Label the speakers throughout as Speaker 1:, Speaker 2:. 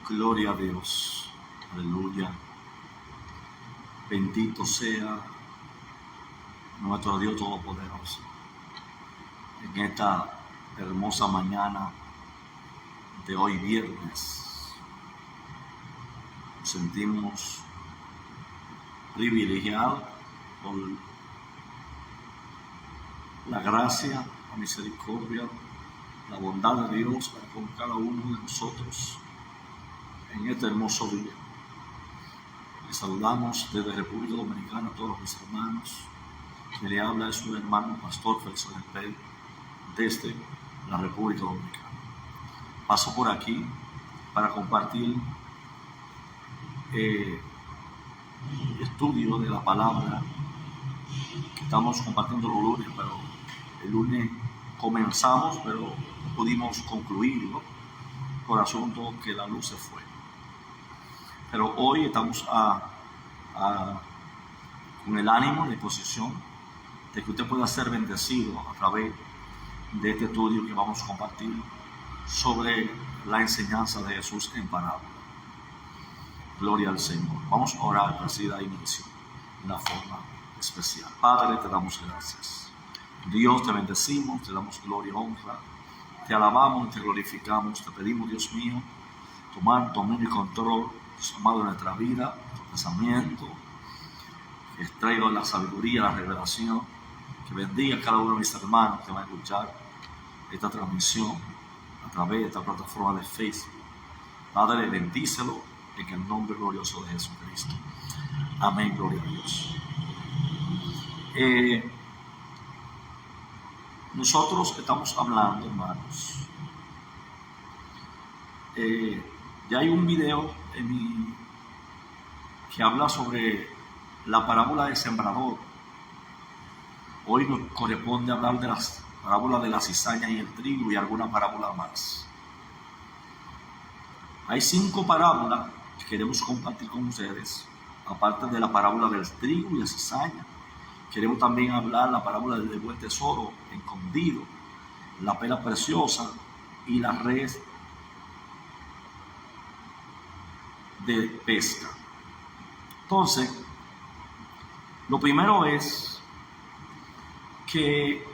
Speaker 1: Gloria a Dios. Aleluya. Bendito sea nuestro Dios Todopoderoso. En esta hermosa mañana de hoy viernes, nos sentimos privilegiados por la gracia, la misericordia, la bondad de Dios para con cada uno de nosotros en este hermoso día. Les saludamos desde República Dominicana a todos mis hermanos. Que le habla es su hermano Pastor Félix Pérez desde la República Dominicana. Paso por aquí para compartir estudio de la palabra que estamos compartiendo los lunes, pero el lunes comenzamos, pero no pudimos concluirlo por asunto que la luz se fue. Pero hoy estamos con el ánimo, la disposición de que usted pueda ser bendecido a través de este estudio que vamos a compartir sobre la enseñanza de Jesús en parábola. Gloria al Señor. Vamos a orar para así dar inicio de una forma especial. Padre, te damos gracias. Dios, te bendecimos, te damos gloria y honra. Te alabamos y te glorificamos. Te pedimos, Dios mío, tomar dominio y control, Dios amado, de nuestra vida, nuestro pensamiento, que extraiga la sabiduría, la revelación, que bendiga a cada uno de mis hermanos que van a escuchar esta transmisión a través de esta plataforma de Facebook. Padre, bendícelo en el nombre glorioso de Jesucristo. Amén, gloria a Dios. Nosotros estamos hablando, hermanos. Ya hay un video que habla sobre la parábola del sembrador. Hoy nos corresponde hablar de las parábolas de la cizaña y el trigo y alguna parábola más. Hay 5 parábolas que queremos compartir con ustedes, aparte de la parábola del trigo y la cizaña. Queremos también hablar de la parábola del buen tesoro escondido, la perla preciosa y la red de pesca. Entonces, lo primero es que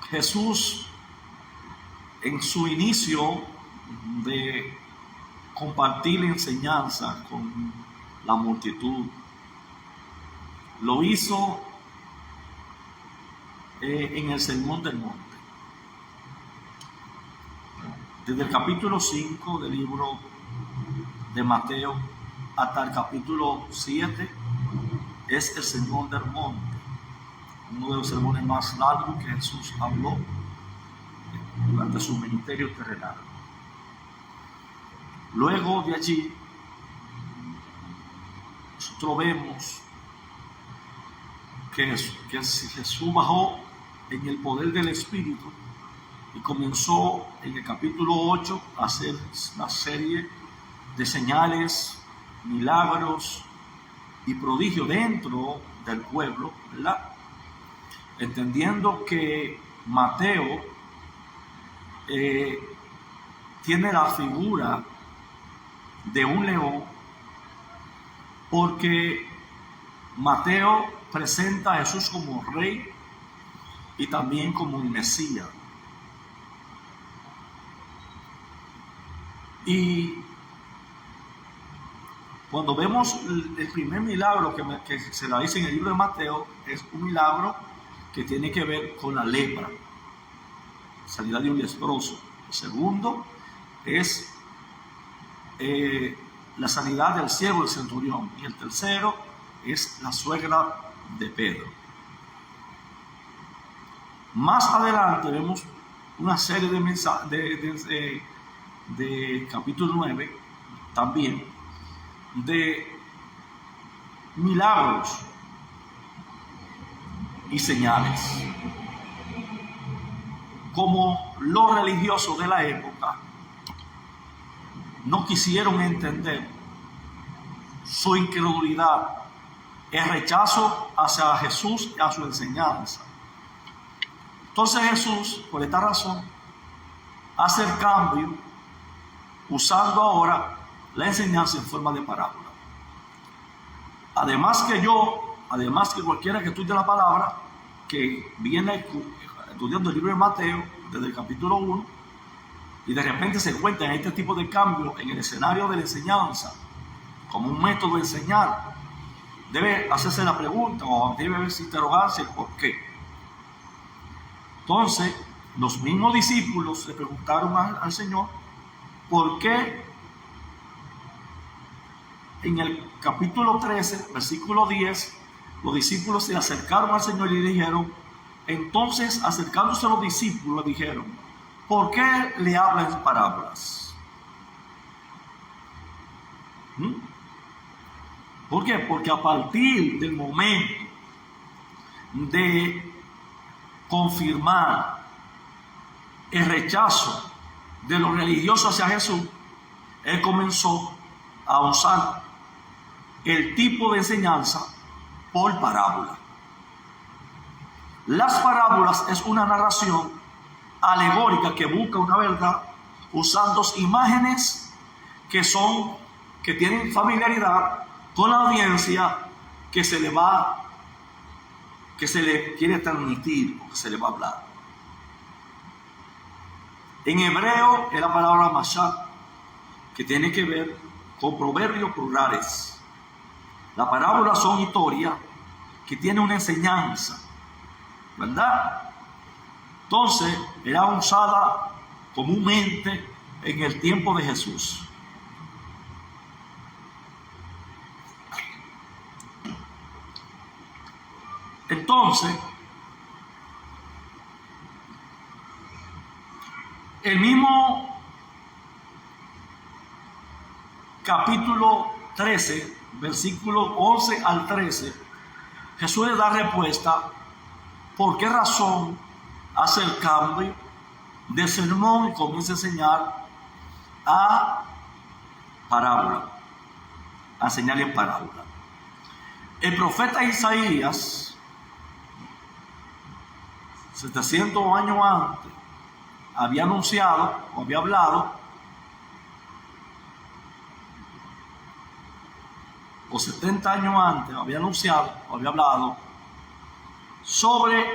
Speaker 1: Jesús, en su inicio de compartir la enseñanza con la multitud, lo hizo en el Sermón del Monte. Desde el capítulo 5 del libro de Mateo hasta el capítulo 7 es el Sermón del Monte, uno de los sermones más largos que Jesús habló durante su ministerio terrenal. Luego de allí, nosotros vemos que Jesús bajó en el poder del Espíritu y comenzó en el capítulo 8 a hacer una serie de señales, milagros y prodigios dentro del pueblo, ¿verdad? Entendiendo que Mateo tiene la figura de un león, porque Mateo presenta a Jesús como rey y también como un Mesías. Y cuando vemos el primer milagro que se la dice en el libro de Mateo, es un milagro que tiene que ver con la lepra, sanidad de un leproso. El segundo es la sanidad del siervo del centurión. Y el tercero es la suegra de Pedro. Más adelante vemos una serie de mensajes de capítulo 9 también de milagros y señales, como los religiosos de la época no quisieron entender su incredulidad, el rechazo hacia Jesús y a su enseñanza. Entonces Jesús, por esta razón, hace el cambio usando ahora la enseñanza en forma de parábola. Además que cualquiera que estudie la palabra, que viene estudiando el libro de Mateo, desde el capítulo 1, y de repente se encuentra en este tipo de cambio en el escenario de la enseñanza, como un método de enseñar, debe hacerse la pregunta o debe interrogarse el por qué. Entonces, los mismos discípulos le preguntaron al Señor por qué en el capítulo 13, versículo 10, los discípulos se acercaron al Señor y le dijeron, entonces acercándose a los discípulos le dijeron, ¿por qué le hablan en parábolas? ¿Por qué? Porque a partir del momento de confirmar el rechazo de los religiosos hacia Jesús, él comenzó a usar el tipo de enseñanza por parábola. Las parábolas es una narración alegórica que busca una verdad usando imágenes que tienen familiaridad con la audiencia que se le quiere transmitir, o que se le va a hablar. En hebreo es la palabra mashal, que tiene que ver con proverbios plurales. Las parábolas son historias que tienen una enseñanza, ¿verdad? Entonces, era usada comúnmente en el tiempo de Jesús. Entonces, el mismo capítulo 13, versículo 11 al 13, Jesús le da respuesta por qué razón hace el cambio de sermón y comienza a enseñar a parábola, a enseñarle en parábola. El profeta Isaías, 700 años antes, había anunciado o había hablado, o 70 años antes había anunciado o había hablado sobre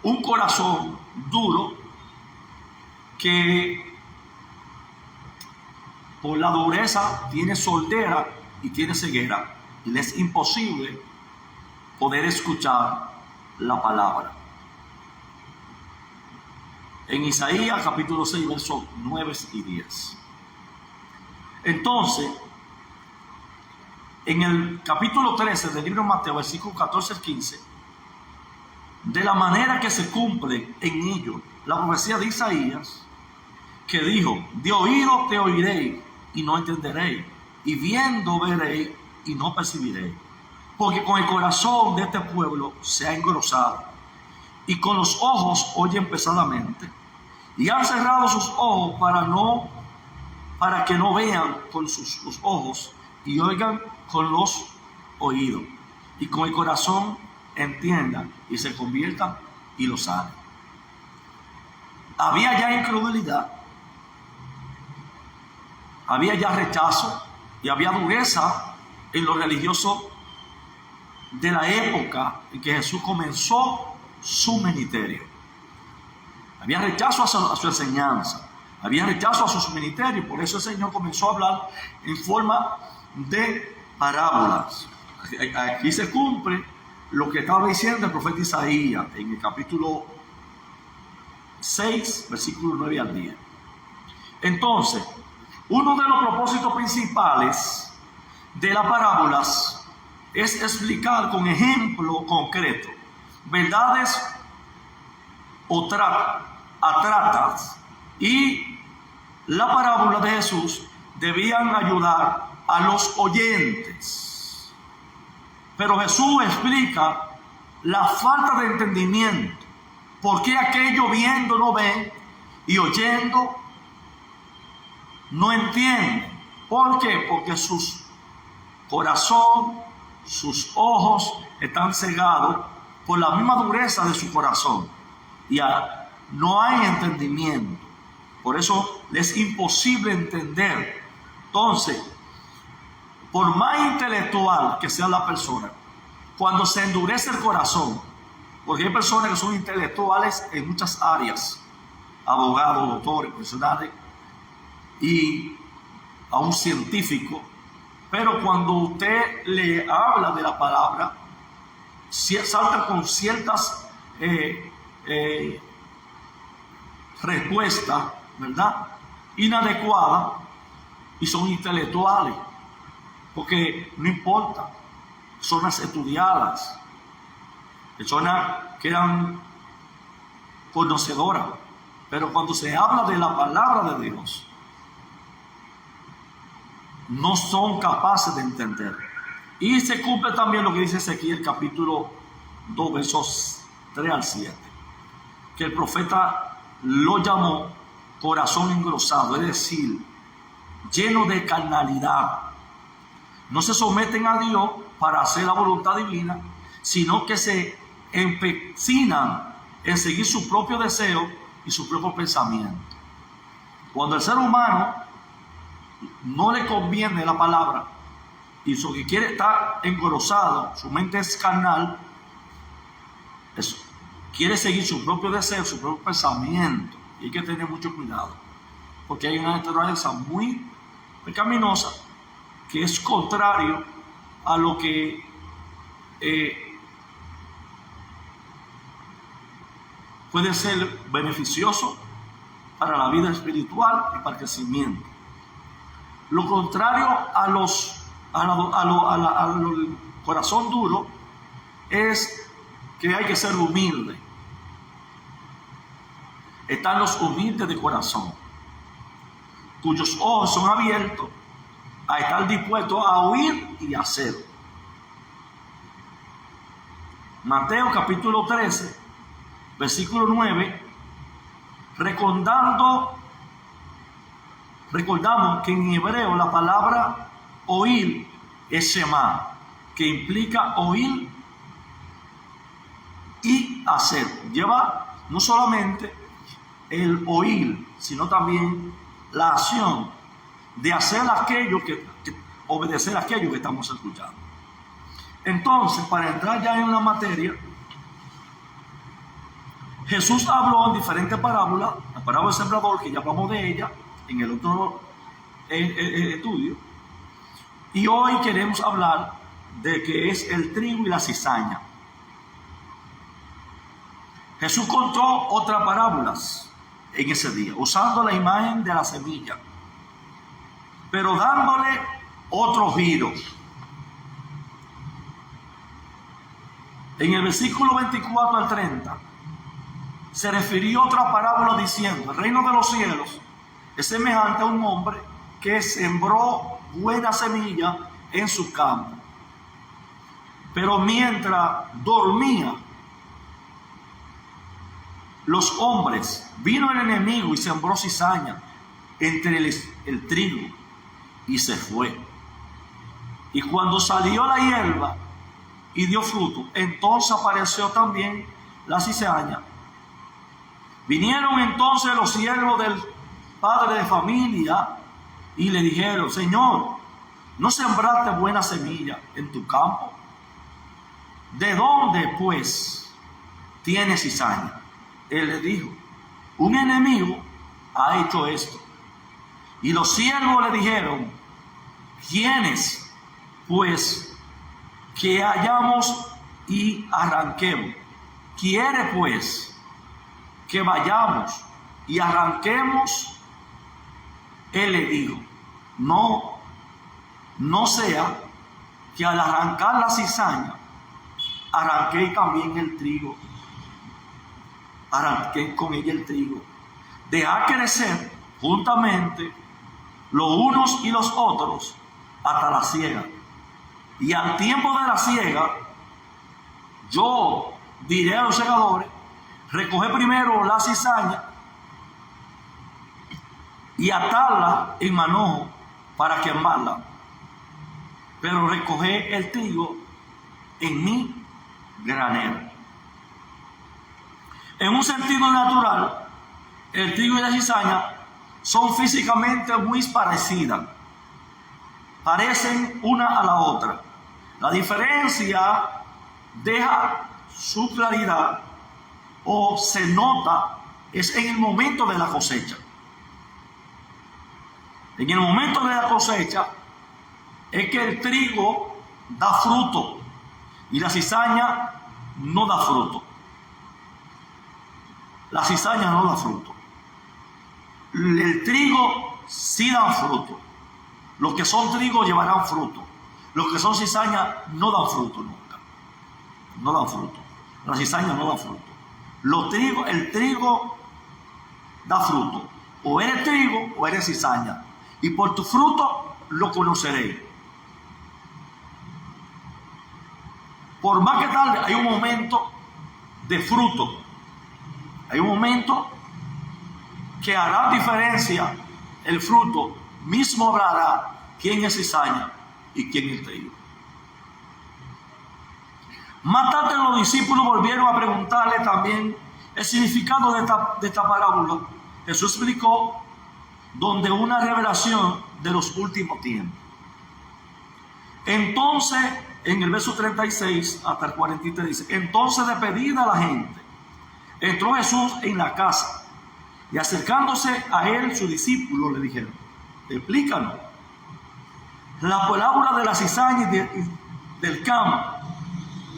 Speaker 1: un corazón duro que por la dureza tiene sordera y tiene ceguera y le es imposible poder escuchar la palabra. En Isaías capítulo 6, versos 9 y 10. Entonces, en el capítulo 13 del libro de Mateo, versículos 14 al 15, de la manera que se cumple en ello la profecía de Isaías, que dijo, de oído te oiré y no entenderé, y viendo veré y no percibiré, porque con el corazón de este pueblo se ha engrosado, y con los ojos oyen pesadamente, y han cerrado sus ojos para que no vean con los ojos y oigan con los oídos, y con el corazón entiendan y se conviertan y lo saben. Había ya incredulidad, había ya rechazo y había dureza en los religiosos de la época en que Jesús comenzó su ministerio. Había rechazo a su enseñanza, había rechazo a sus ministerios, por eso el Señor comenzó a hablar en forma de parábolas. Aquí se cumple lo que estaba diciendo el profeta Isaías en el capítulo 6, versículos 9 al 10. Entonces, uno de los propósitos principales de las parábolas es explicar con ejemplo concreto verdades o atratas, y la parábola de Jesús debían ayudar a los oyentes. Pero Jesús explica la falta de entendimiento, por qué aquellos viendo no ven y oyendo no entienden. ¿Por qué? Porque sus corazón, sus ojos están cegados por la misma dureza de su corazón y no hay entendimiento. Por eso es imposible entender. Entonces, por más intelectual que sea la persona, cuando se endurece el corazón, porque hay personas que son intelectuales en muchas áreas, abogados, doctores, profesionales y aún científicos, pero cuando usted le habla de la palabra, salta con ciertas respuestas, ¿verdad?, inadecuadas, y son intelectuales, porque no importa, personas estudiadas, personas que eran conocedoras, pero cuando se habla de la palabra de Dios, no son capaces de entender. Y se cumple también lo que dice Ezequiel capítulo 2 versos 3 al 7, que el profeta lo llamó corazón engrosado, es decir, lleno de carnalidad. No se someten a Dios para hacer la voluntad divina, sino que se empecinan en seguir su propio deseo y su propio pensamiento. Cuando el ser humano no le conviene la palabra y su que quiere estar engrosado, su mente es carnal, eso, quiere seguir su propio deseo, su propio pensamiento, y hay que tener mucho cuidado, porque hay una naturaleza muy pecaminosa que es contrario a lo que puede ser beneficioso para la vida espiritual y para el crecimiento. Lo contrario al corazón duro es que hay que ser humilde. Están los humildes de corazón, cuyos ojos son abiertos a estar dispuestos a oír y hacer. Mateo capítulo 13, versículo 9, recordamos que en hebreo la palabra oír es shema, que implica oír y hacer. Lleva no solamente el oír, sino también la acción de hacer aquello que obedecer a aquello que estamos escuchando. Entonces, para entrar ya en la materia, Jesús habló en diferentes parábolas, la parábola del sembrador, que ya hablamos de ella en el otro estudio, y hoy queremos hablar de qué es el trigo y la cizaña. Jesús contó otras parábolas en ese día, usando la imagen de la semilla, pero dándole otro giro. En el versículo 24 al 30 se refirió a otra parábola diciendo: el reino de los cielos es semejante a un hombre que sembró buena semilla en su campo, pero mientras dormía los hombres, vino el enemigo y sembró cizaña entre el trigo y se fue. Y cuando salió la hierba y dio fruto, entonces apareció también la cizaña. Vinieron entonces los siervos del padre de familia y le dijeron: Señor, ¿no sembraste buena semilla en tu campo? ¿De dónde pues tienes cizaña? Él le dijo: un enemigo ha hecho esto. Y los siervos le dijeron: ¿quiénes pues que hallamos y arranquemos? ¿Quiere pues que vayamos y arranquemos? Él le dijo: no sea que al arrancar la cizaña arranqué también el trigo. Arranqué con ella el trigo. Dejad crecer juntamente los unos y los otros hasta la siega. Y al tiempo de la siega, yo diré a los segadores: recoge primero la cizaña y atarla en manojo para quemarla, pero recoge el trigo en mi granero. En un sentido natural, el trigo y la cizaña son físicamente muy parecidas. Parecen una a la otra. La diferencia deja su claridad o se nota es en el momento de la cosecha. En el momento de la cosecha es que el trigo da fruto y la cizaña no da fruto. La cizaña no da fruto. El trigo sí da fruto. Los que son trigo llevarán fruto. Los que son cizaña no dan fruto nunca. No dan fruto. La cizaña no da fruto. El trigo da fruto. O eres trigo o eres cizaña. Y por tu fruto lo conoceréis. Por más que tarde, hay un momento de fruto. Hay un momento que hará diferencia el fruto. Mismo hablará quién es cizaña y quién es trigo. Más tarde los discípulos volvieron a preguntarle también el significado de esta parábola. Jesús explicó donde una revelación de los últimos tiempos. Entonces, en el verso 36 hasta el 43 dice: entonces, despedida la gente, entró Jesús en la casa y acercándose a él sus discípulos le dijeron: explícanos la parábola de la cizaña y del campo.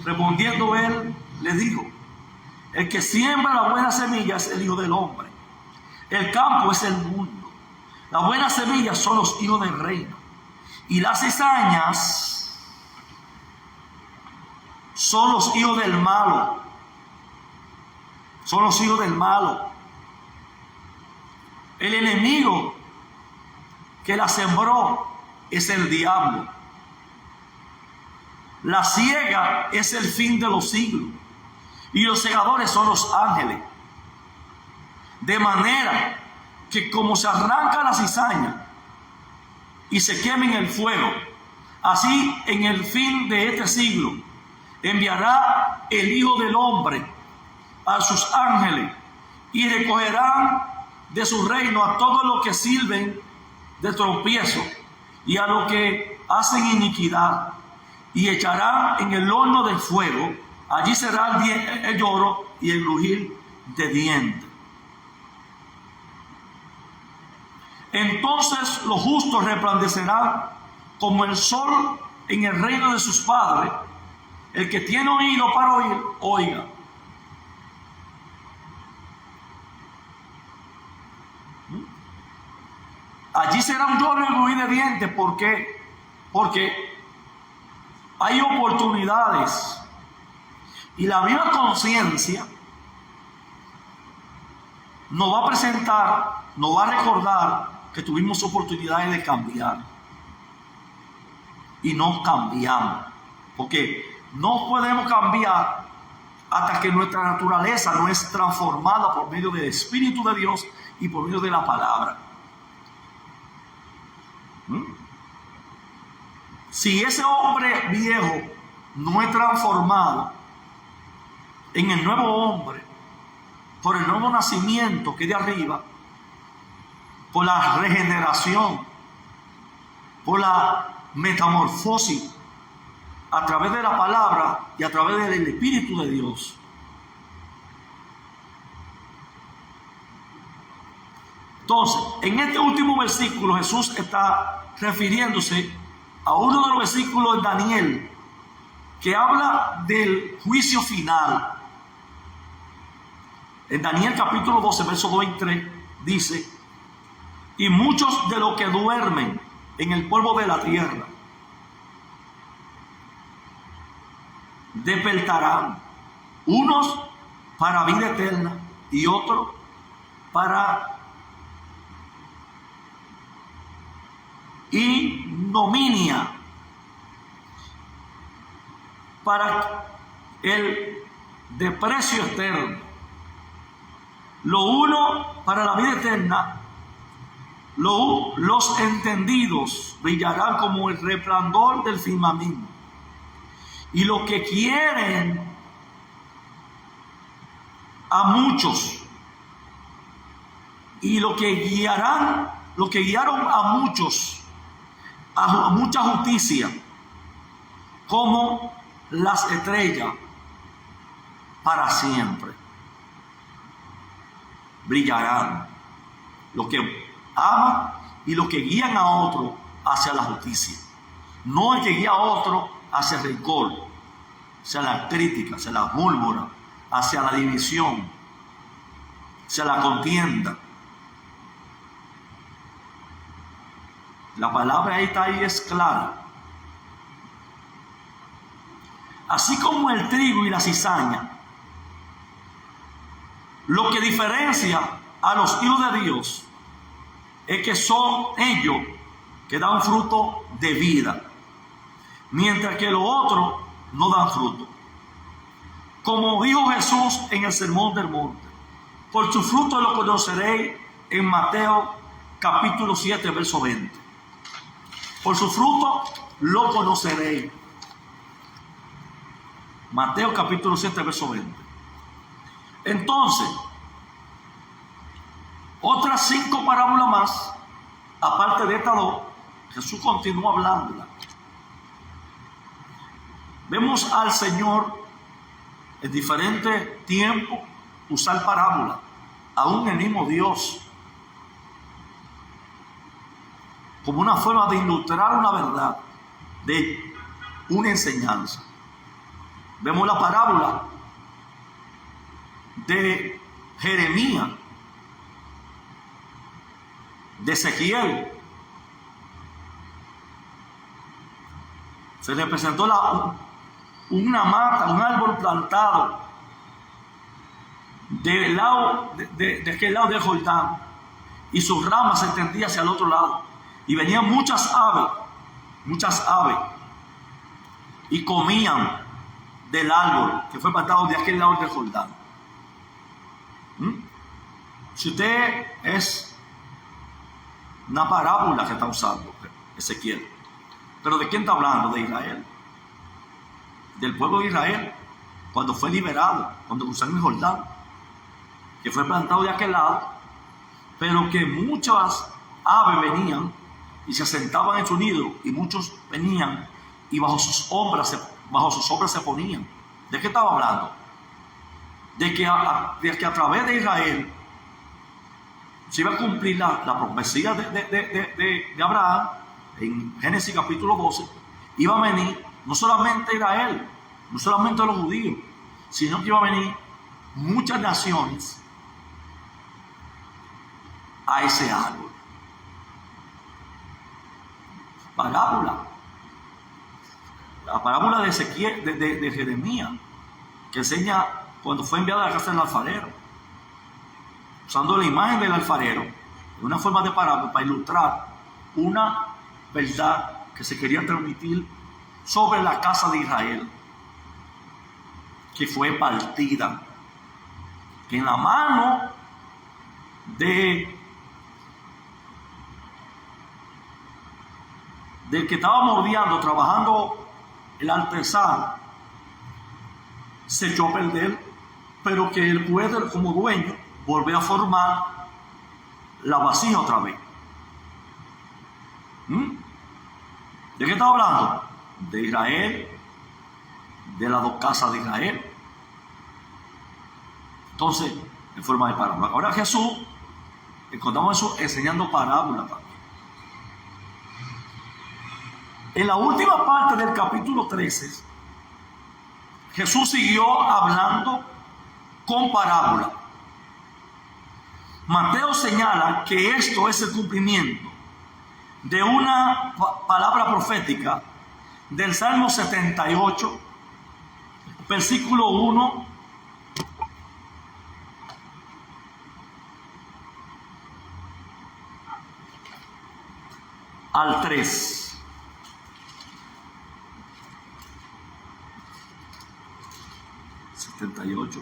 Speaker 1: Respondiendo él, le dijo: el que siembra la buena semilla es el Hijo del Hombre. El campo es el mundo. Las buenas semillas son los hijos del reino. Y las cizañas son los hijos del malo. Son los hijos del malo. El enemigo que la sembró es el diablo. La siega es el fin de los siglos. Y los segadores son los ángeles. De manera que como se arranca la cizaña y se quema en el fuego, así en el fin de este siglo enviará el Hijo del Hombre a sus ángeles y recogerán de su reino a todos los que sirven de tropiezo y a los que hacen iniquidad, y echarán en el horno del fuego. Allí será el lloro y el crujir de dientes. Entonces los justos resplandecerán como el sol en el reino de sus padres. El que tiene oído para oír, oiga. Allí será un lloro y un crujir de dientes. ¿Por qué? Porque hay oportunidades. Y la misma conciencia nos va a presentar, nos va a recordar que tuvimos oportunidades de cambiar. Y no cambiamos. Porque no podemos cambiar hasta que nuestra naturaleza no es transformada por medio del Espíritu de Dios y por medio de la palabra. Si ese hombre viejo no es transformado en el nuevo hombre, por el nuevo nacimiento que es de arriba, por la regeneración, por la metamorfosis a través de la palabra y a través del Espíritu de Dios, entonces, en este último versículo Jesús está refiriéndose a uno de los versículos de Daniel que habla del juicio final. En Daniel capítulo 12, versos 2 y 3 dice: y muchos de los que duermen en el polvo de la tierra despertarán, unos para vida eterna y otros para ignominia, para el desprecio eterno. Lo uno para la vida eterna. Los entendidos brillarán como el resplandor del firmamento. Y los que quieren a muchos y lo que guiaron a muchos, a mucha justicia, como las estrellas, para siempre brillarán. Los que aman y los que guían a otro hacia la justicia, no el que guía a otro hacia el rencor, hacia la crítica, hacia la murmura, hacia la división, hacia la contienda. La palabra ahí es clara. Así como el trigo y la cizaña, lo que diferencia a los hijos de Dios es que son ellos que dan fruto de vida, mientras que los otros no dan fruto. Como dijo Jesús en el Sermón del Monte, por su fruto lo conoceréis, en Mateo capítulo 7, verso 20. Por su fruto lo conoceréis. Mateo capítulo 7, verso 20. Entonces, otras 5 parábolas más, aparte de estas 2, Jesús continúa hablándola. Vemos al Señor en diferentes tiempos usar parábolas, aún el mismo Dios, como una forma de ilustrar una verdad, de una enseñanza. Vemos la parábola de Jeremías, de Ezequiel. Se representó una mata, un árbol plantado de aquel lado del Jordán, y sus ramas se extendían hacia el otro lado, y venían muchas aves, y comían del árbol que fue plantado de aquel lado del Jordán. Si usted es una parábola que está usando Ezequiel, pero ¿de quién está hablando? De Israel, del pueblo de Israel, cuando fue liberado, cuando cruzaron el Jordán, que fue plantado de aquel lado, pero que muchas aves venían y se asentaban en su nido, y muchos venían y bajo sus sombras se ponían. ¿De qué estaba hablando? De que a través de Israel se iba a cumplir la profecía de Abraham en Génesis capítulo 12. Iba a venir no solamente Israel, no solamente los judíos, sino que iba a venir muchas naciones a ese árbol. Parábola. La parábola de Ezequiel, de Jeremías, que enseña cuando fue enviado a la casa del alfarero, usando la imagen del alfarero, de una forma de parábola para ilustrar una verdad que se quería transmitir sobre la casa de Israel, que fue partida, que en la mano del que estaba mordiendo, trabajando el artesano, se echó a perder, pero que él puede, como dueño, volver a formar la vasija otra vez. ¿De qué estaba hablando? De Israel, de las 2 casas de Israel. Entonces, en forma de parábola. Ahora Jesús, encontramos eso enseñando parábolas también. En la última parte del capítulo 13, Jesús siguió hablando con parábola. Mateo señala que esto es el cumplimiento de una palabra profética del Salmo 78, versículo 1 al 3. 78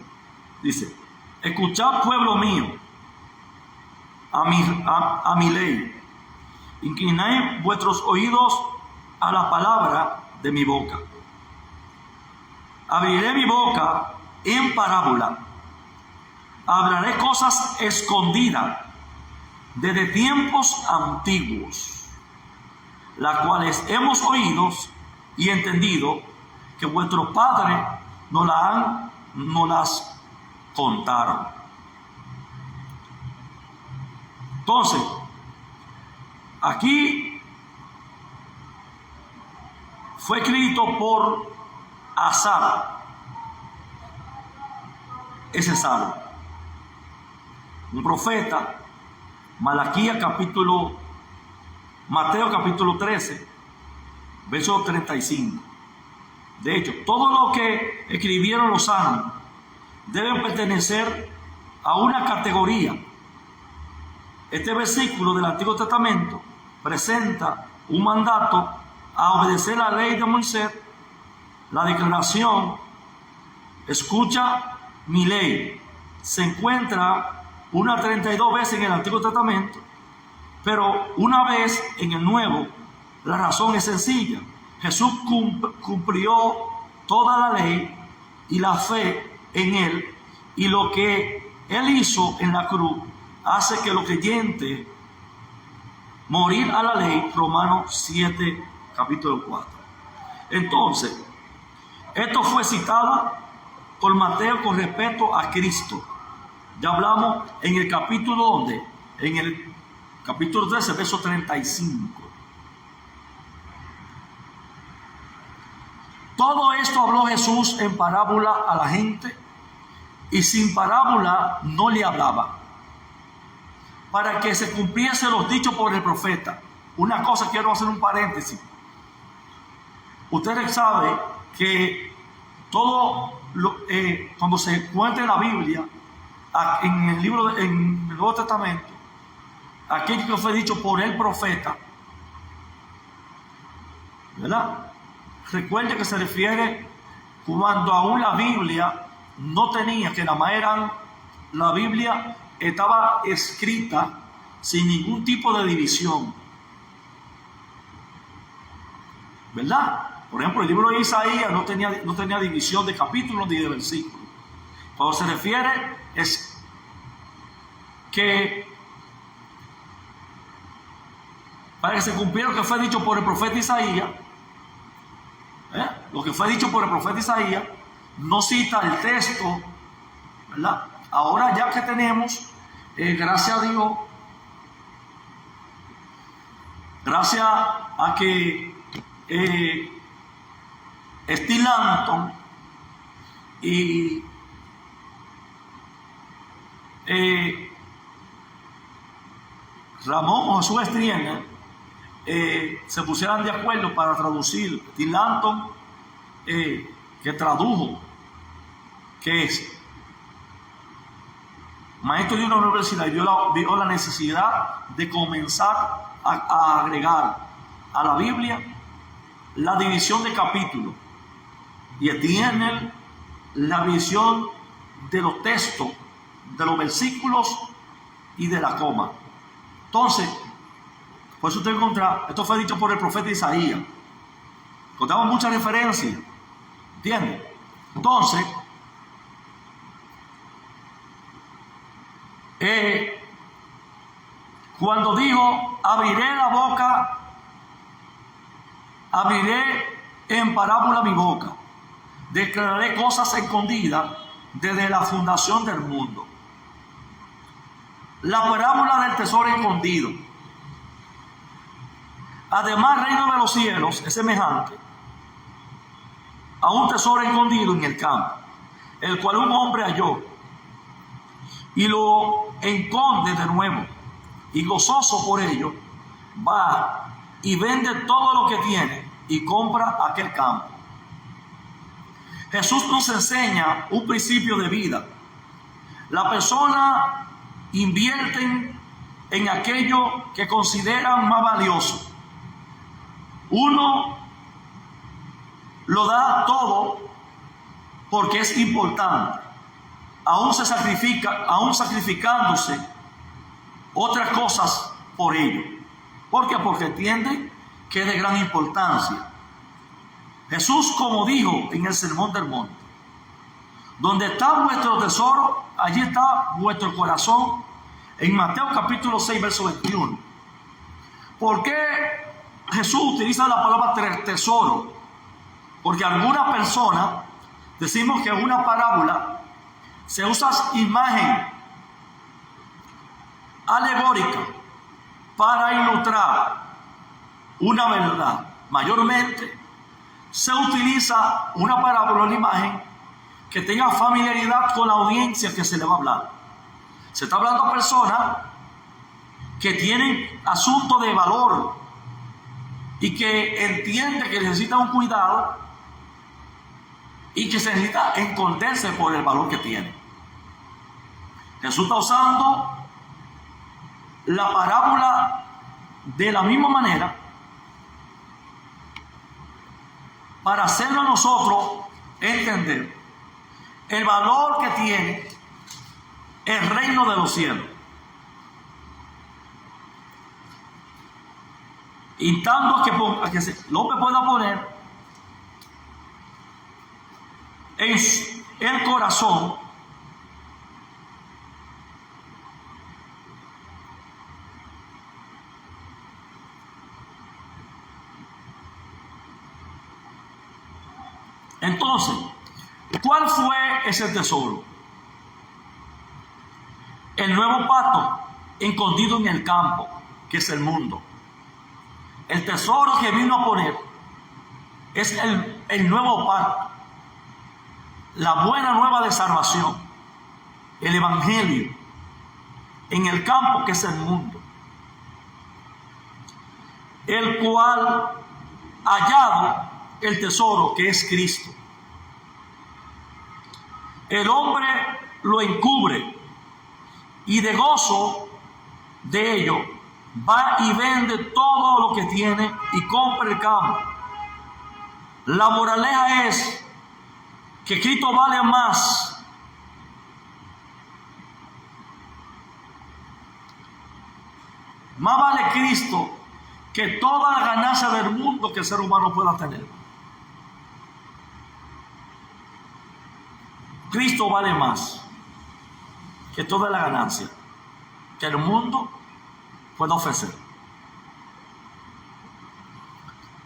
Speaker 1: dice: escuchad, pueblo mío, a mi ley, inclinad vuestros oídos a la palabra de mi boca. Abriré mi boca en parábola, hablaré cosas escondidas desde tiempos antiguos, las cuales hemos oído y entendido que vuestros padres nos las contaron. Entonces, aquí fue escrito por Asaf, ese salmo, un profeta. Mateo capítulo 13, verso 35. De hecho, todo lo que escribieron los santos deben pertenecer a una categoría. Este versículo del Antiguo Testamento presenta un mandato a obedecer la ley de Moisés. La declaración, escucha mi ley, se encuentra unas 32 veces en el Antiguo Testamento, pero una vez en el Nuevo. La razón es sencilla: Jesús cumplió toda la ley y la fe en Él, y lo que Él hizo en la cruz hace que los creyentes morir a la ley. Romanos 7, capítulo 4. Entonces, esto fue citado por Mateo con respecto a Cristo. Ya hablamos en el capítulo donde, en el capítulo 13, verso 35. Todo esto habló Jesús en parábola a la gente, y sin parábola no le hablaba, para que se cumpliese los dichos por el profeta. Una cosa, quiero hacer un paréntesis. Ustedes saben que cuando se cuenta en la Biblia, en el Nuevo Testamento, aquello que fue dicho por el profeta, ¿verdad? Recuerde que se refiere cuando aún la Biblia no tenía, que nada más la Biblia estaba escrita sin ningún tipo de división, ¿verdad? Por ejemplo, el libro de Isaías no tenía división de capítulos ni de versículos. Cuando se refiere es que para que se cumpliera lo que fue dicho por el profeta Isaías, lo que fue dicho por el profeta Isaías, no cita el texto, ¿verdad? Ahora ya que tenemos, gracias a Dios, gracias a que Steve Langton y Ramón Josué Striener se pusieran de acuerdo para traducir. Steve Langton, que tradujo, que es maestro de una universidad, y vio la necesidad de comenzar a agregar a la Biblia la división de capítulos, y tiene la visión de los textos, de los versículos y de la coma. Entonces, por eso usted encuentra, esto fue dicho por el profeta Isaías. Encontramos muchas referencias, ¿entiende? Entonces, cuando dijo, abriré la boca, abriré en parábola mi boca, declararé cosas escondidas desde la fundación del mundo. La parábola del tesoro escondido. Además, el reino de los cielos es semejante a un tesoro escondido en el campo, el cual un hombre halló y lo esconde de nuevo, y gozoso por ello va y vende todo lo que tiene y compra aquel campo. Jesús nos enseña un principio de vida. La persona invierte en aquello que consideran más valioso. Uno lo da todo porque es importante, aún sacrificándose otras cosas por ello. ¿Por qué? Porque entiende que es de gran importancia. Jesús, como dijo en el Sermón del Monte, donde está vuestro tesoro, allí está vuestro corazón. en Mateo capítulo 6, verso 21. ¿Por qué Jesús utiliza la palabra tesoro? Porque algunas personas decimos que en una parábola se usa imagen alegórica para ilustrar una verdad. Mayormente se utiliza una parábola, una imagen que tenga familiaridad con la audiencia que se le va a hablar. Se está hablando a personas que tienen asuntos de valor y que entienden que necesitan un cuidado y que se necesita esconderse por el valor que tienen. Jesús está usando la parábola de la misma manera para hacerlo a nosotros entender el valor que tiene el reino de los cielos. Instando a que el hombre pueda poner en el corazón entonces, ¿cuál fue ese tesoro? El nuevo pacto escondido en el campo, que es el mundo. El tesoro que vino a poner es el nuevo pacto, la buena nueva de salvación, el evangelio, en el campo que es el mundo, el cual hallado el tesoro que es Cristo. El hombre lo encubre y de gozo de ello va y vende todo lo que tiene y compra el campo. La moraleja es que Cristo vale más vale Cristo que toda la ganancia del mundo que el ser humano pueda tener. Cristo vale más que toda la ganancia que el mundo pueda ofrecer.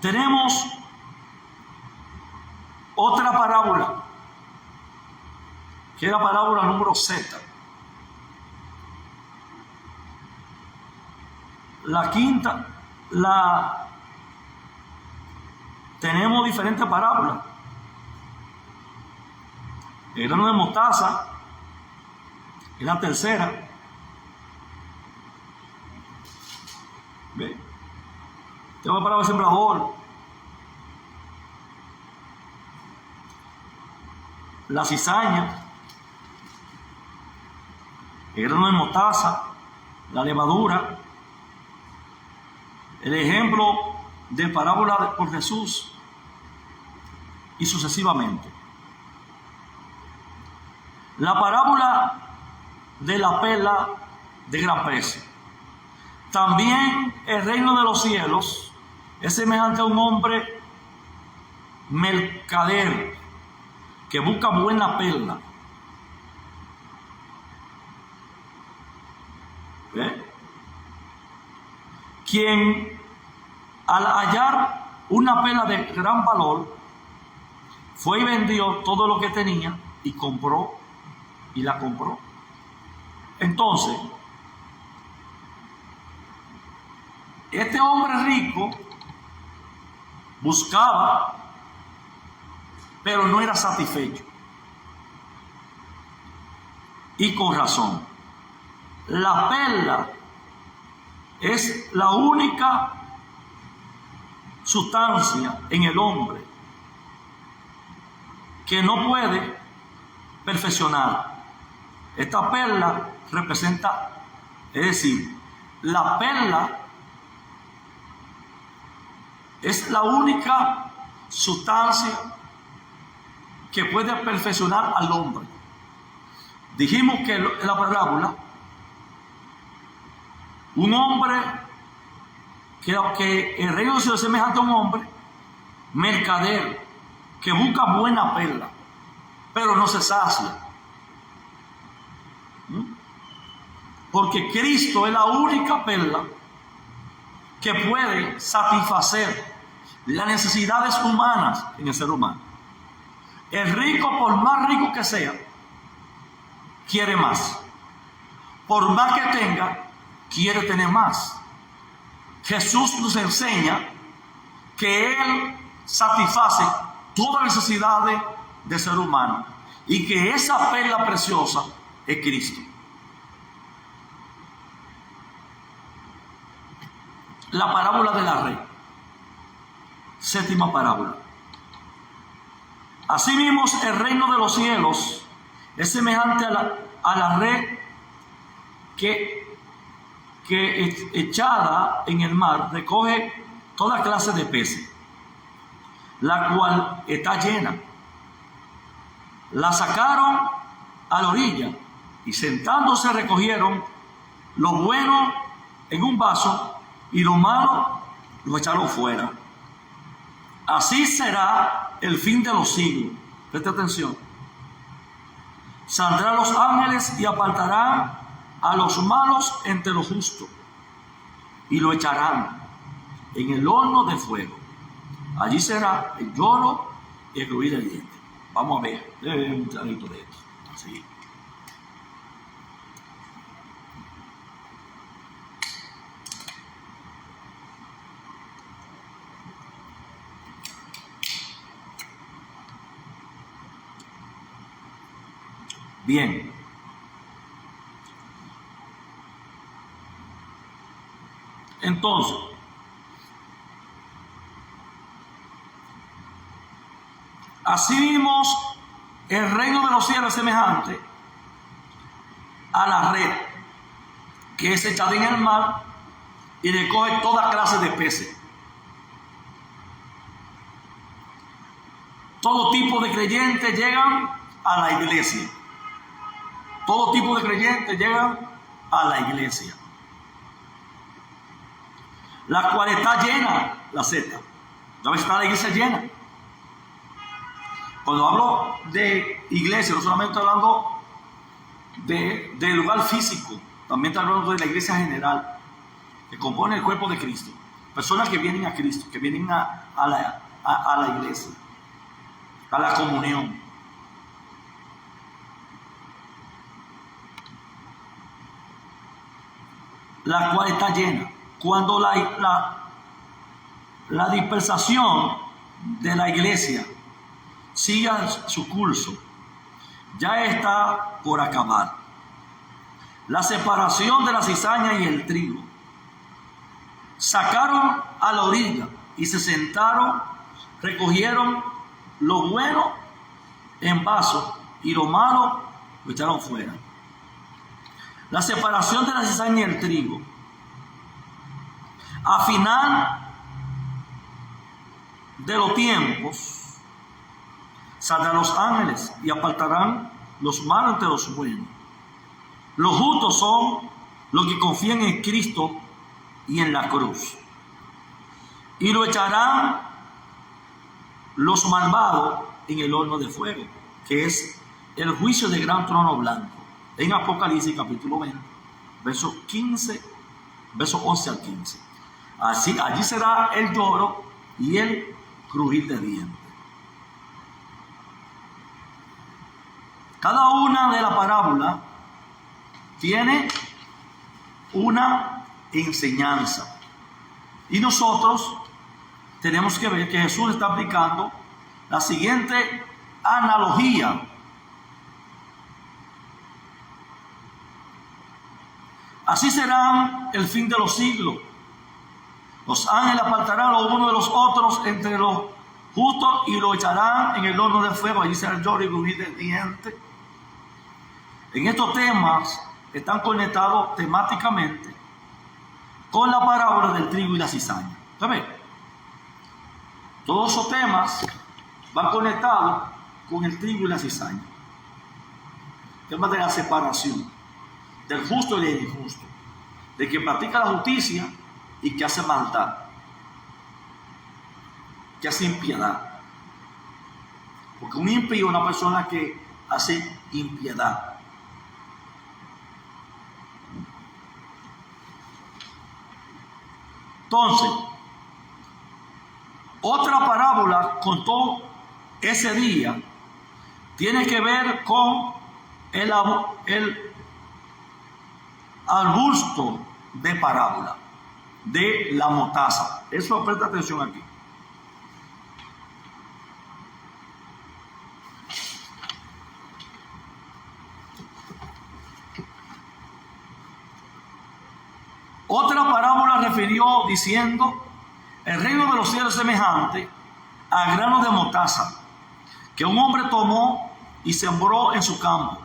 Speaker 1: Tenemos otra parábola, que es la parábola número Z. La quinta, tenemos diferentes parábolas. El grano de mostaza es la tercera. ¿Ve? Tengo la parábola del sembrador. La cizaña. El grano de mostaza. La levadura. El ejemplo de parábola por Jesús. Y sucesivamente. La parábola de la perla de gran precio. También el reino de los cielos es semejante a un hombre mercader que busca buena perla. ¿Ve? Quien al hallar una perla de gran valor fue y vendió todo lo que tenía y la compró. Entonces, este hombre rico buscaba, pero no era satisfecho. Y con razón. La perla es la única sustancia en el hombre que no puede perfeccionar. Esta perla representa, es decir, la perla es la única sustancia que puede perfeccionar al hombre. Dijimos que en la parábola, un hombre que el reino de Dios es semejante a un hombre mercader que busca buena perla, pero no se sacia. Porque Cristo es la única perla que puede satisfacer las necesidades humanas en el ser humano. El rico, por más rico que sea, quiere más. Por más que tenga, quiere tener más. Jesús nos enseña que Él satisface todas las necesidades del ser humano y que esa perla preciosa es Cristo. La parábola de la red, séptima parábola. Asimismo, el reino de los cielos es semejante a la red que echada en el mar recoge toda clase de peces, la cual está llena. La sacaron a la orilla y sentándose recogieron lo bueno en un vaso y lo malo lo echaron fuera. Así será el fin de los siglos. Presta atención. Saldrán los ángeles y apartarán a los malos entre los justos y lo echarán en el horno de fuego. Allí será el lloro y el crujir de dientes. Vamos a ver. Debe haber un clarito de esto. Así. Bien. Entonces, asimismo, el reino de los cielos es semejante a la red que es echada en el mar y recoge toda clase de peces. Todo tipo de creyentes llegan a la iglesia. Todo tipo de creyentes llegan a la iglesia, la cual está llena, la Z. ¿Ya ves? Está la iglesia llena. Cuando hablo de iglesia, no solamente estoy hablando del lugar físico, también estoy hablando de la iglesia general, que compone el cuerpo de Cristo. Personas que vienen a Cristo, que vienen a la iglesia, a la comunión. La cual está llena. Cuando la dispersación de la iglesia siga su curso, ya está por acabar. La separación de la cizaña y el trigo. Sacaron a la orilla y se sentaron, recogieron lo bueno en vasos y lo malo lo echaron fuera. La separación de la cizaña y el trigo. A final de los tiempos saldrán los ángeles y apartarán los malos entre los buenos. Los justos son los que confían en Cristo y en la cruz. Y lo echarán los malvados en el horno de fuego, que es el juicio del gran trono blanco. En Apocalipsis capítulo 20, versos 11 al 15. Así, allí será el lloro y el crujir de dientes. Cada una de las parábolas tiene una enseñanza. Y nosotros tenemos que ver que Jesús está aplicando la siguiente analogía. Así será el fin de los siglos. Los ángeles apartarán los unos de los otros entre los justos y lo echarán en el horno de fuego. Allí será el lloro y crujir de dientes. En estos temas están conectados temáticamente con la parábola del trigo y la cizaña. ¿Sabes? Todos esos temas van conectados con el trigo y la cizaña. El tema de la separación del justo y del injusto, de que practica la justicia y que hace maldad, que hace impiedad. Porque un impío es una persona que hace impiedad. Entonces, otra parábola contó ese día, tiene que ver con el arbusto de parábola, de la mostaza. Eso, presta atención aquí. Otra parábola refirió diciendo: el reino de los cielos es semejante a grano de mostaza, que un hombre tomó y sembró en su campo,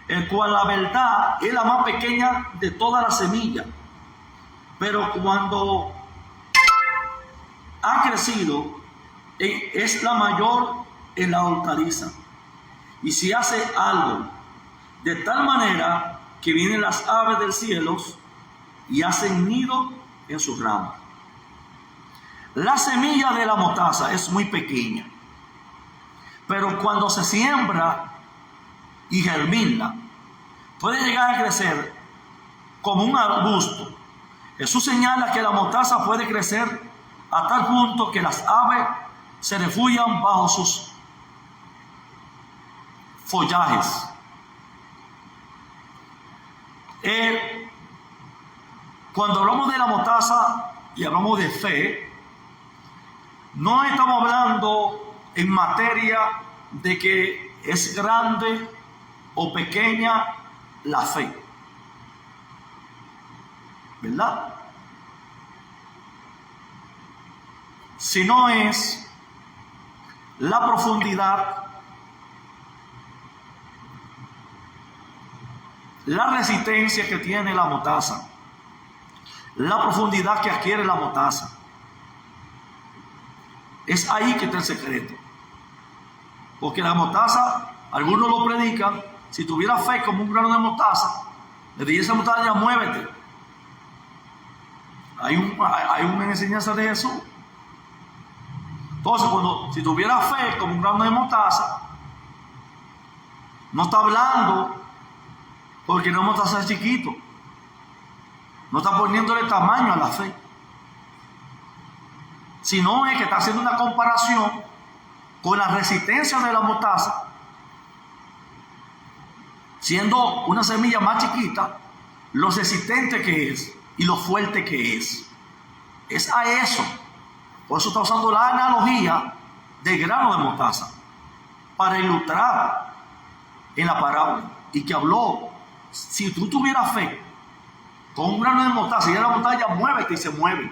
Speaker 1: el cual la verdad es la más pequeña de todas las semillas, pero cuando ha crecido es la mayor en la hortaliza, y se hace árbol, de tal manera que vienen las aves del cielo y hacen nido en sus ramas. La semilla de la mostaza es muy pequeña, pero cuando se siembra y germina, puede llegar a crecer como un arbusto. Jesús señala que la mostaza puede crecer a tal punto que las aves se refugian bajo sus follajes. Cuando hablamos de la mostaza y hablamos de fe, no estamos hablando en materia de que es grande o pequeña la fe, ¿verdad? Sino es la profundidad, la resistencia que tiene la mostaza, la profundidad que adquiere la mostaza. Es ahí que está el secreto. Porque la mostaza, algunos lo predican, si tuviera fe como un grano de mostaza, le diría a esa mostaza: ya muévete. Hay una enseñanza de Jesús. Entonces, si tuviera fe como un grano de mostaza, no está hablando porque no mostaza es chiquito. No está poniéndole tamaño a la fe, sino es que está haciendo una comparación con la resistencia de la mostaza, siendo una semilla más chiquita, lo resistente que es y lo fuerte que es. Es a eso. Por eso está usando la analogía del grano de mostaza para ilustrar en la parábola, y que habló: si tú tuvieras fe con un grano de mostaza, y la mostaza ya muévete, y se mueve.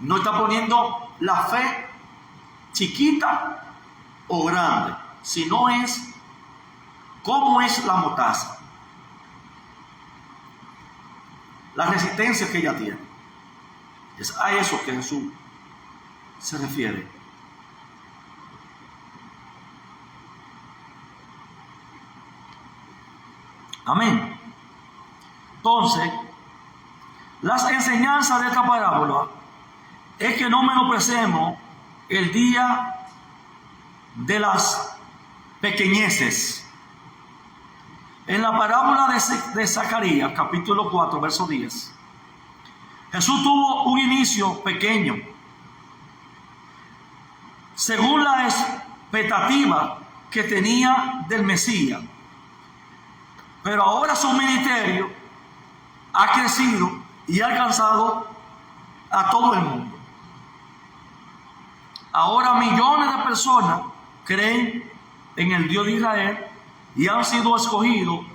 Speaker 1: No está poniendo la fe chiquita o grande, sino es cómo es la mostaza, la resistencia que ella tiene. Es a eso que Jesús se refiere. Amén. Entonces, las enseñanzas de esta parábola es que no menospreciemos el día de las pequeñeces. En la parábola de Zacarías, capítulo 4, verso 10, Jesús tuvo un inicio pequeño, según la expectativa que tenía del Mesías, pero ahora su ministerio ha crecido y ha alcanzado a todo el mundo. Ahora millones de personas creen en el Dios de Israel y han sido escogidos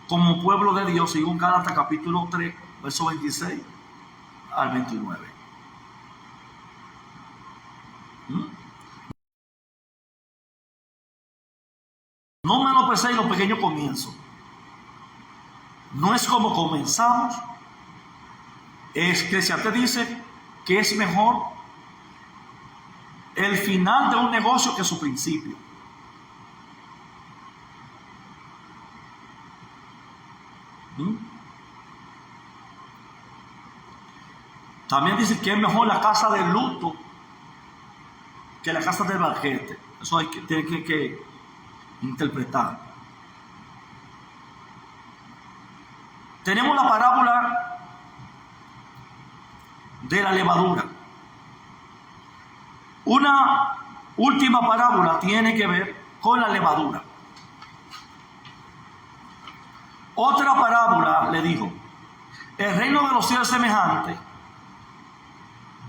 Speaker 1: como pueblo de Dios, según Gálatas capítulo 3, verso 26 al 29. No menosprecéis los pequeños comienzos. No es como comenzamos. Eclesiastés dice que es mejor el final de un negocio que su principio. También dice que es mejor la casa del luto que la casa del banquete. Eso tiene que interpretar. Tenemos la parábola de la levadura. Una última parábola tiene que ver con la levadura. Otra parábola le dijo: el reino de los cielos es semejante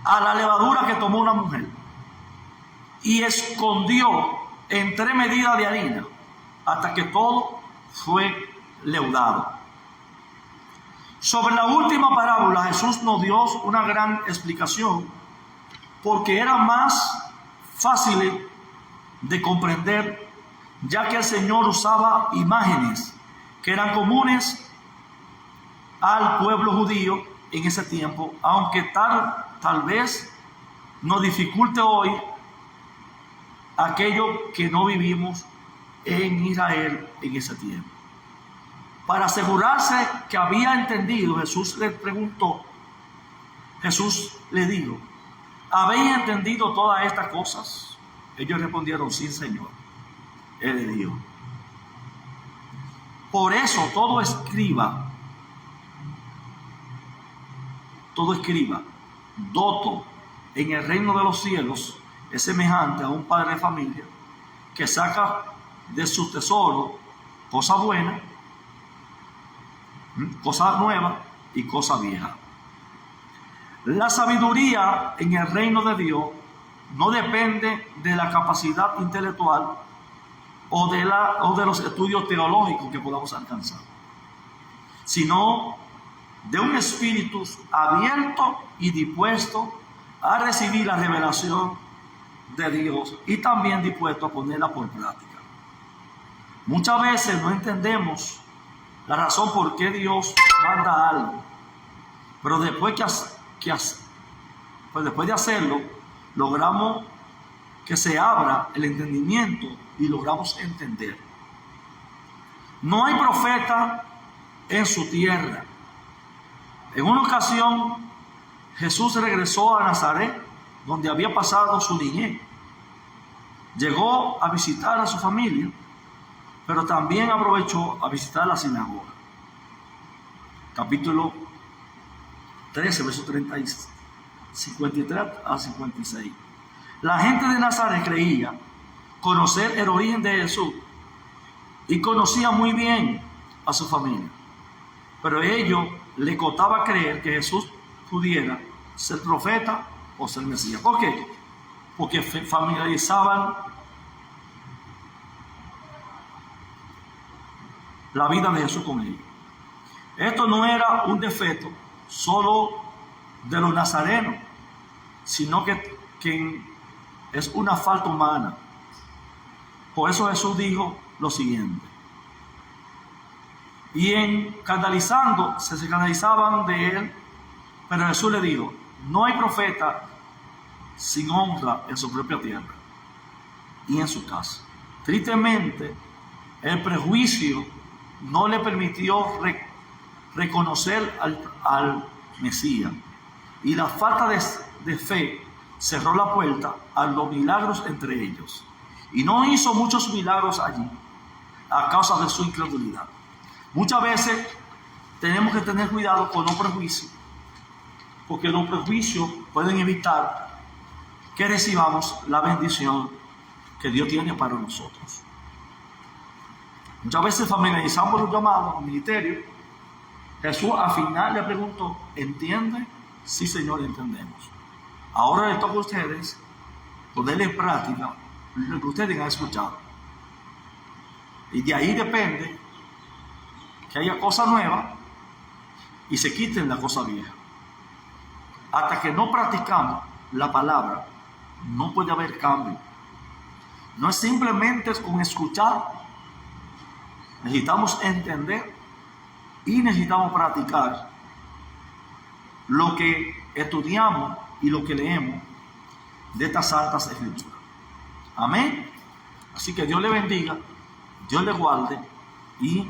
Speaker 1: a la levadura que tomó una mujer y escondió en 3 medidas de harina hasta que todo fue leudado. Sobre la última parábola Jesús nos dio una gran explicación, porque era más fácil de comprender, ya que el Señor usaba imágenes que eran comunes al pueblo judío en ese tiempo, aunque tal vez nos dificulte hoy aquello que no vivimos en Israel en ese tiempo. Para asegurarse que había entendido, Jesús le preguntó, Jesús le dijo: ¿habéis entendido todas estas cosas? Ellos respondieron: sí, Señor. Él le dijo: por eso todo escriba, doto en el reino de los cielos, es semejante a un padre de familia que saca de su tesoro cosas buenas, cosas nuevas y cosas viejas. La sabiduría en el reino de Dios no depende de la capacidad intelectual o de los estudios teológicos que podamos alcanzar, sino de un espíritu abierto y dispuesto a recibir la revelación de Dios y también dispuesto a ponerla por práctica. Muchas veces no entendemos la razón por qué Dios manda algo, pero después de hacerlo, logramos que se abra el entendimiento y logramos entender. No hay profeta en su tierra. En una ocasión, Jesús regresó a Nazaret, donde había pasado su niñez. Llegó a visitar a su familia, pero también aprovechó a visitar la sinagoga. Capítulo 13, versos 53 a 56. La gente de Nazaret creía conocer el origen de Jesús y conocía muy bien a su familia, pero ellos le costaba creer que Jesús pudiera ser profeta o ser Mesías. ¿Por qué? Porque familiarizaban la vida de Jesús con ellos. Esto no era un defecto solo de los nazarenos, sino que es una falta humana. Por eso Jesús dijo lo siguiente: y se escandalizaban de él, pero Jesús le dijo: no hay profeta sin honra en su propia tierra y en su casa. Tristemente, el prejuicio no le permitió reconocer al Mesías, y la falta de fe cerró la puerta a los milagros entre ellos, y no hizo muchos milagros allí a causa de su incredulidad. Muchas veces tenemos que tener cuidado con los prejuicios, porque los prejuicios pueden evitar que recibamos la bendición que Dios tiene para nosotros. Muchas veces familiarizamos los llamados al ministerio. Jesús al final le preguntó: ¿entiende? Sí, Señor, entendemos. Ahora les toca a ustedes ponerle en práctica lo que ustedes han escuchado. Y de ahí depende que haya cosas nuevas y se quiten las cosas viejas. Hasta que no practicamos la palabra, no puede haber cambio. No es simplemente con escuchar. Necesitamos entender y necesitamos practicar lo que estudiamos y lo que leemos de estas santas escrituras. Amén. Así que Dios le bendiga, Dios le guarde y